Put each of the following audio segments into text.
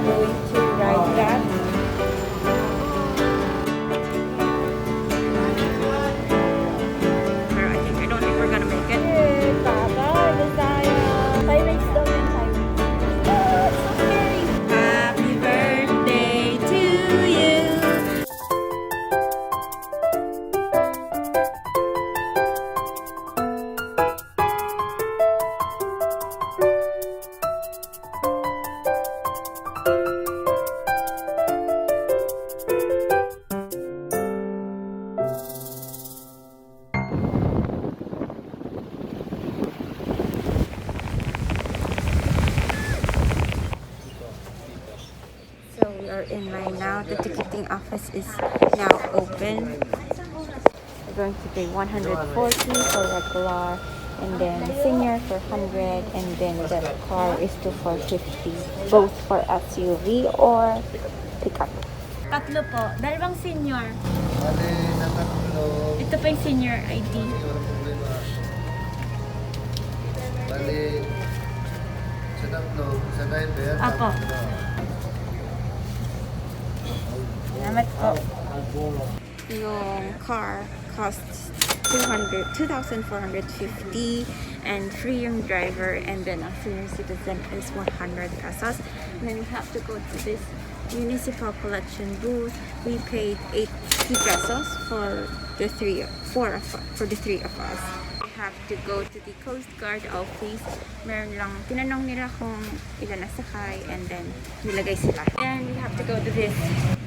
going to ride that. I don't think we're gonna make it. Bye-bye, Visayas. Bye, Rich. Daw yun, bye. Oh, it's so scary. Happy birthday to you. So we are in line now. The ticketing office is now open. We're going to pay 140 for regular, and then senior for 100, and then the car is 450, both for SUV or pickup. Tatlo po. Dalawang senior. Ito pa yung senior ID. Bali, sa tatlo, sa 9 ba yan? Apo. Salamat po. Yung car costs 2,450 and free yung driver, and then a senior citizen is 100 pesos. And then we have to go to this municipal collection booth. We paid 80 pesos for the three of us. We have to go to the Coast Guard office. Meron lang, tinanong nila kung ilan nasakay, and then nilagay sila. And we have to go to this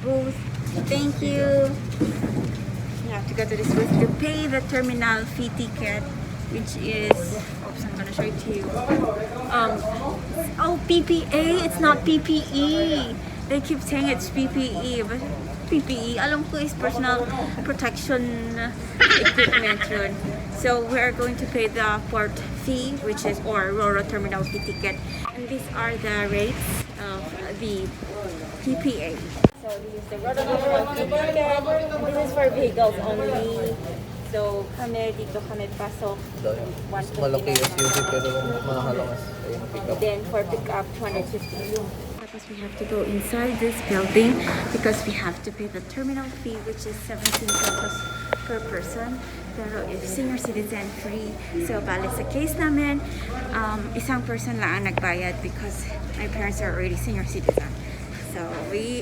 booth. Thank you. You have to go to this booth to pay the terminal fee ticket, which is, oops, I'm gonna show it to you. PPA, it's not PPE. They keep saying it's PPE, but PPE, alam ko is personal protection equipment yun. So we're going to pay the port fee, which is, or Roro terminal fee ticket. And these are the rates of the PPA. So this is the Roro terminal fee ticket. This is for vehicles only. So kami, dito kami pasok. Mas malaki yung SUV pero mahal ang pickup. Then for pickup, 250. Tapos we have to go inside this building because we have to pay the terminal fee, which is 17 pesos per person. Pero if senior citizen, free. So bali sa case namin, isang person lang ang nagbayad because my parents are already senior citizen. So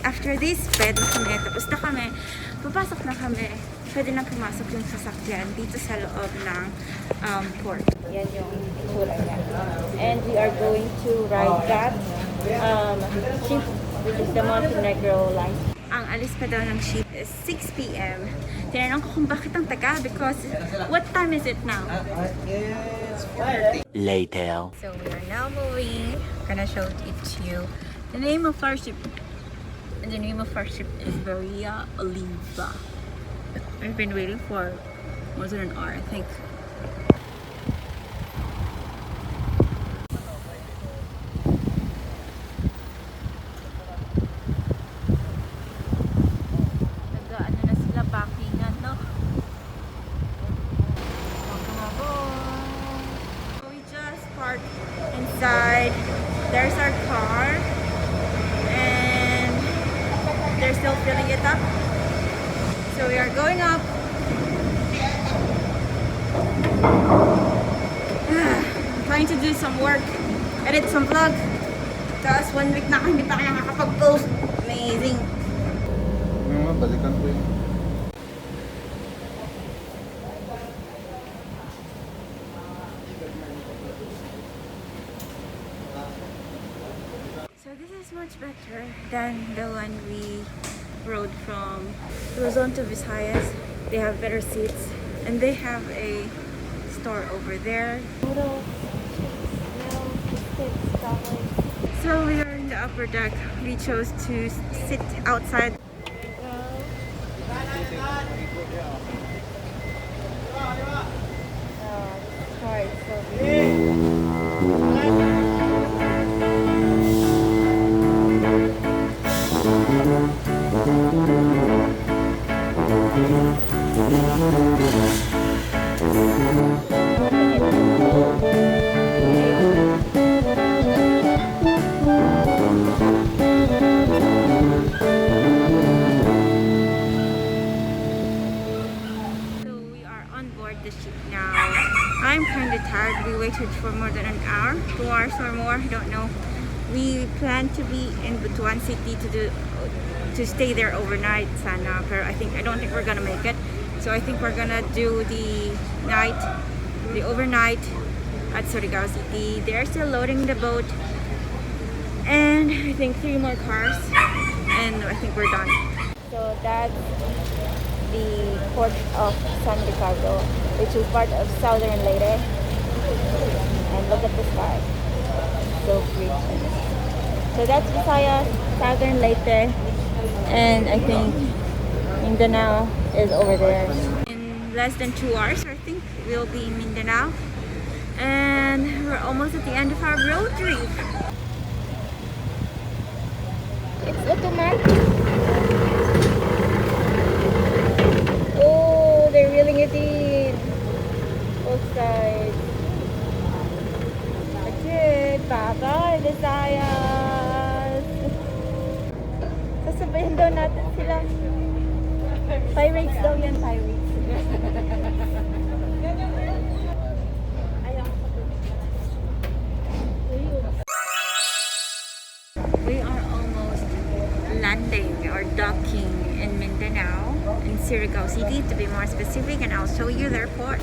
after this, pwede na kami, tapos na kami, papasok na kami. Pwede na pumasok yung sasakyan dito sa loob ng port. Yan yung itsura niya. And we are going to ride that ship, which is the Montenegro line. Ang alis pa daw ng ship is 6 p.m. Tinanong ko kung bakit ang tagal because what time is it now? It's 4:30. Later. So we are now moving. I'm gonna show it to you. The name of our ship is Maria Oliva. I've been waiting for more than an hour, I think. Nag-ano na sila, packingan, no? We just parked inside. There's our car. And they're still filling it up. So we are going up. Trying to do some work, edit some vlog. Tapos 1 week na ako hindi pa kaya nakakapag-post. Amazing. Balikan ko yun. So this is much better than the one we rode from Luzon to Visayas. They have better seats, and they have a store over there. So we are in the upper deck. We chose to sit outside. 2 hours or more, I don't know. We plan to be in Butuan City to stay there overnight sana, pero I don't think we're gonna make it. So I think we're gonna do the overnight at Surigao City. They're still loading the boat, and I think 3 more cars, and I think we're done. So that's the port of San Ricardo, which is part of Southern Leyte. And look at the sky, so pretty. So that's Visayas, Southern Leyte, and I think Mindanao is over there. In less than 2 hours, I think we'll be in Mindanao, and we're almost at the end of our road trip. It's automatic. Oh, they're reeling it in both sides. Okay, bye-bye, Visayas. Sasabayan daw natin sila. Pirates daw yan, pirates. We are almost landing or docking in Mindanao, in Surigao City to be more specific, and I'll show you their port.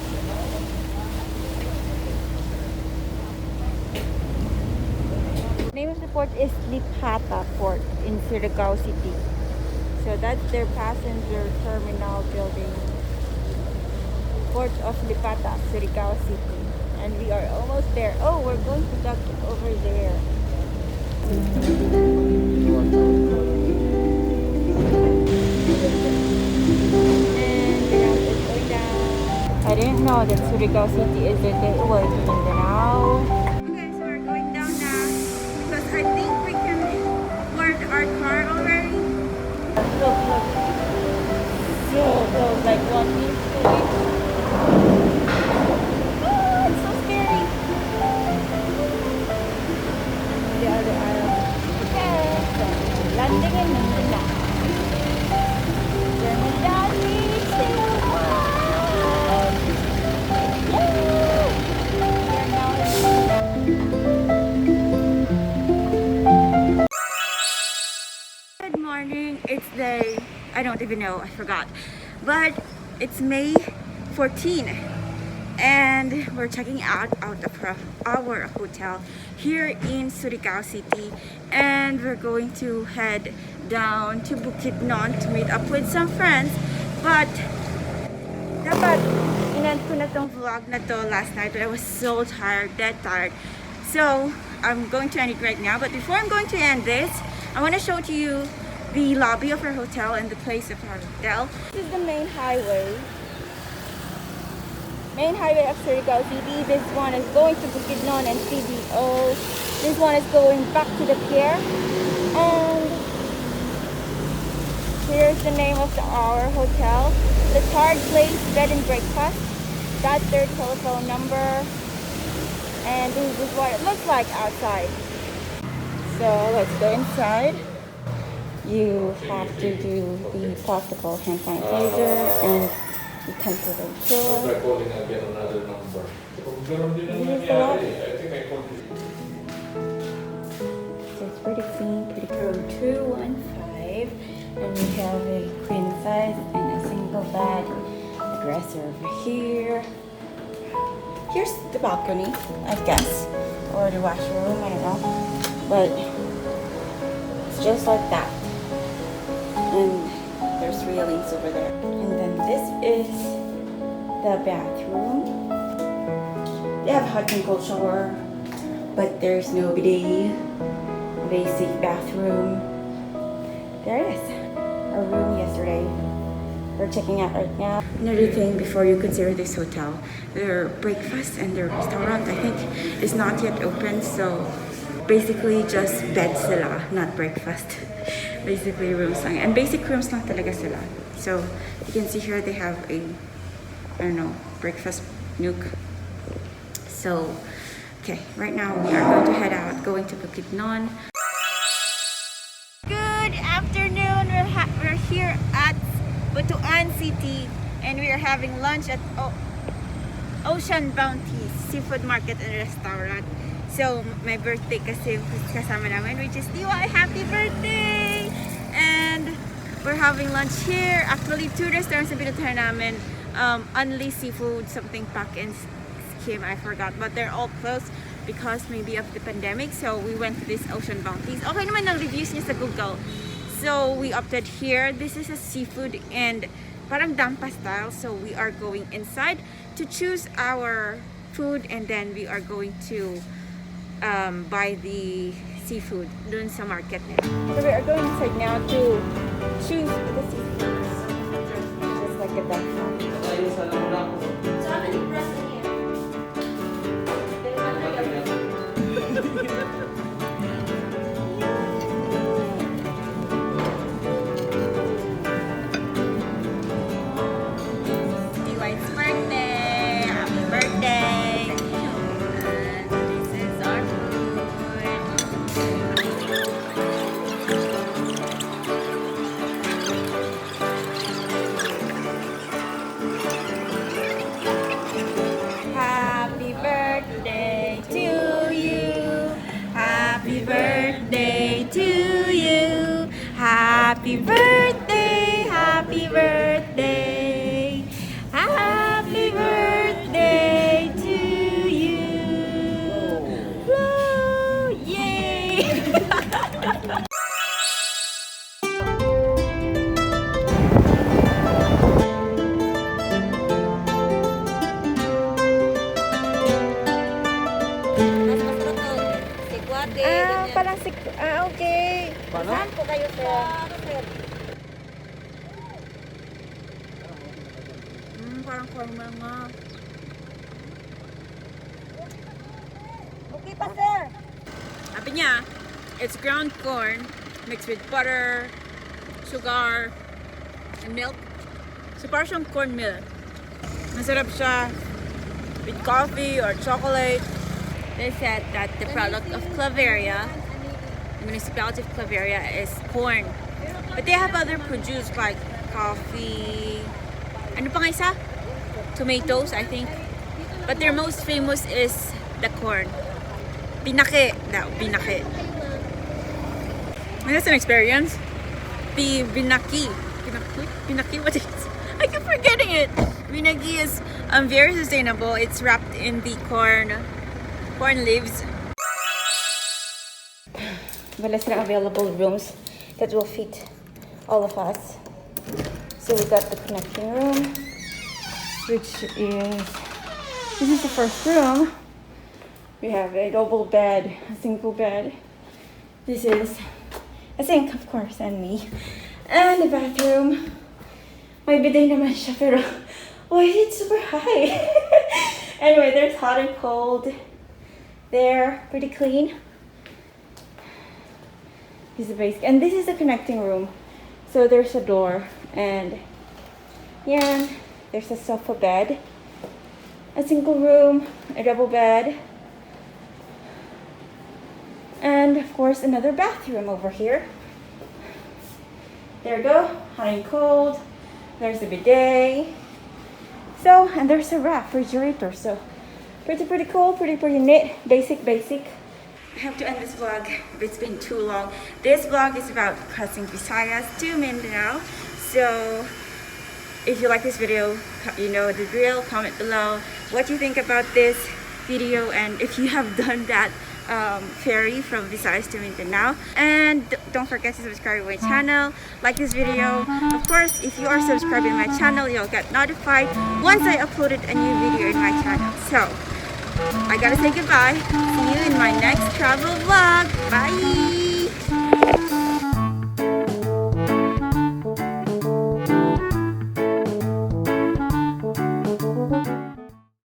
The name of the port is Lipata Port in Surigao City. So that's their passenger terminal building. Port of Lipata, Surigao City. And we are almost there. Oh, we're going to dock over there. And the route is going down. I didn't know that Surigao City is the gateway to Mindanao. Okay, so we're going down now because I think we can board our car already. Look. So close, like 1 week, 2 weeks. Oh, it's so scary. The other island. Okay, so landing in Mindanao. Mindanao needs to run. Yay! We are now in Mindanao. Good morning. It's day, I don't even know, I forgot. But it's May 14 and we're checking out of our hotel here in Surigao City, and we're going to head down to Bukidnon to meet up with some friends. But dapat inend ko na tong vlog na to last night, but I was so tired, dead tired. So I'm going to end it right now, but before I'm going to end this, I want to show to you the lobby of our hotel and the place of our hotel. This is the main highway of Surigao City. This one is going to Bukidnon and CDO. This one is going back to the pier. And here's the name of our hotel. The Tard Place Bed and Breakfast. That's their telephone number. And this is what it looks like outside. So let's go inside. You have to do the possible hand sanitizer and the temperature. Try calling again another number. So it's pretty clean, pretty room 215, and we have a queen size and a single bed, a dresser over here. Here's the balcony, I guess, or the washroom, I don't know, but it's just like that. And there's railings over there. And then this is the bathroom. They have hot and cold shower, but there's no bidet. Basic bathroom. There it is. Our room yesterday. We're checking out right now. Another thing before you consider this hotel, their breakfast and their restaurant, I think, is not yet open. So basically just bed sila, not breakfast. Basically rooms lang. And basic rooms lang talaga sila. So you can see here they have a, I don't know, breakfast nook. So, okay, right now we are going to head out, going to Bukidnon. Good afternoon. We're here at Butuan City and we are having lunch at Ocean Bounty Seafood Market and Restaurant. So, my birthday kasi kasama namin, which is Diwa, happy birthday! And we're having lunch here. Actually, 2 restaurants na pinuntahan namin. Only seafood, something Pak and Skim, I forgot. But they're all closed because maybe of the pandemic. So, we went to this Ocean Bounties. Okay naman ang reviews niya sa Google. So, we opted here. This is a seafood and parang dampa style. So, we are going inside to choose our food and then we are going to buy the seafood dun sa market nila. So we are going inside now to choose the seafood. Just like a dampa. So how many breasts in here? Dwight's birthday! Happy birthday! And this is our food. Happy birthday to you. Happy birthday to you. Happy birthday, happy birthday. Happy birthday to you. Woo! Yay! Parang okay. Saan po kayo, sir? Parang korma nga. Okay pa, sir. Sabi niya, it's ground corn mixed with butter, sugar, and milk. So parang siyang cornmeal. Masarap siya with coffee or chocolate. They said that the product of Claveria, the municipality of Claveria, is corn. But they have other produce like coffee. Ano pa nga isa? Tomatoes, I think. But their most famous is the corn. Binake. No, binake. That's an experience. The binaki. Binaki, what is it? I keep forgetting it. Binaki is very sustainable. It's wrapped in the corn leaves. Wala silang available rooms that will fit all of us. So we got the connecting room, which is, this is the first room. We have a double bed, a single bed. This is a sink, of course, and me. And the bathroom. May bidet naman siya, pero why is it super high? Anyway, there's hot and cold. There, pretty clean. This is the basic, and this is the connecting room. So there's a door, and yeah, there's a sofa bed, a single room, a double bed, and of course another bathroom over here. There you go, hot and cold. There's a bidet. So, and there's a refrigerator. So. Pretty cool, pretty neat, basic. I have to end this vlog, it's been too long. This vlog is about crossing Visayas to Mindanao. So, if you like this video, you know the drill, comment below what you think about this video and if you have done that ferry from Visayas to Mindanao. And don't forget to subscribe to my channel, like this video. Of course, if you are subscribing to my channel, you'll get notified once I uploaded a new video in my channel. So, I gotta say goodbye. See you in my next travel vlog. Bye!